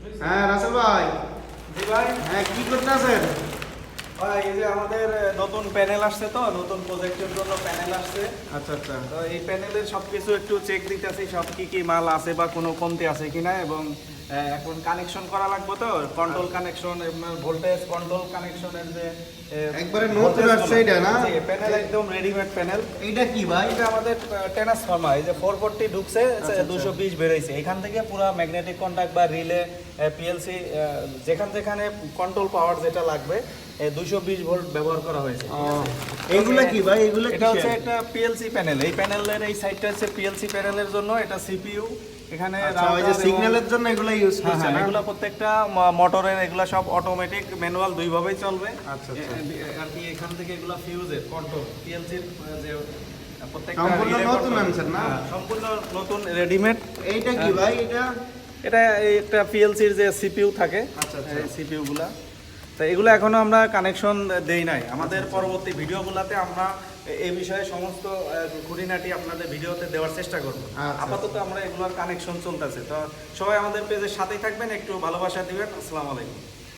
হ্যাঁ রাসেল ভাই। জি ভাই। হ্যাঁ কি করতেছেন? ভাই এই যে আমাদের নতুন প্যানেল আসছে, তো নতুন প্রজেক্টের জন্য প্যানেল আসছে। আচ্ছা আচ্ছা। তো এই প্যানেলের সবকিছু একটু চেক দিতেছি, সব কি কি মাল আছে বা কোনো কমতি আছে কিনা, এবং এখন কানেকশন করা লাগবে, তো কন্ট্রোল কানেকশন, ভোল্টেজ কন্ট্রোল কানেকশনের যে একবারে নতুন আসছে এটা না? প্যানেল একদম রেডিমেড প্যানেল। এইটা কি ভাই? এটা আমাদের ট্রান্সফরমার, এই যে 440 ঢুকছে, আচ্ছা। 220 বেরোইছে। এখান থেকে পুরো ম্যাগনেটিক কন্ট্যাক্ট বা রিলে, পিএলসি, যেখানে কন্ট্রোল পাওয়ার যেটা লাগবে 220 ভোল্ট ব্যবহার করা হয়েছে। এইগুলা কি ভাই? এগুলা এটা হচ্ছে একটা পিএলসি প্যানেল। এই প্যানেলের এই সাইডটা হচ্ছে পিএলসি প্যানেলের জন্য, এটা সিপিইউ। এখানে আচ্ছা, ওই যে সিগন্যালের জন্য এগুলা ইউজ করছেন না? এগুলো প্রত্যেকটা মোটরের, এগুলা সব অটোমেটিক, ম্যানুয়াল দুইভাবেই চলবে। আচ্ছা, আচ্ছা। আর কি এখান থেকে এগুলা ফিউজের কন্ট্রোল পিএলসির যে প্রত্যেকটা সম্পূর্ণ relay নতুন control। আনছেন না? হ্যাঁ, সম্পূর্ণ নতুন রেডিমেড। এইটা কি ভাই? এটা এই একটা পিএলসির যে সিপিইউ থাকে, আচ্ছা, আচ্ছা। এই সিপিইউ গুলা। তো এগুলো এখনো আমরা কানেকশন দেই নাই। আমাদের পরবর্তী ভিডিওগুলোতে আমরা এই বিষয়ে সমস্ত খুঁটিনাটি আপনাদের ভিডিওতে দেওয়ার চেষ্টা করব। আচ্ছা। আপাতত আমরা এগুলোর কানেকশন চলতেছে। তো সবাই আমাদের পেজের সাথেই থাকবেন, একটু ভালোবাসা দিবেন। আসসালামু আলাইকুম।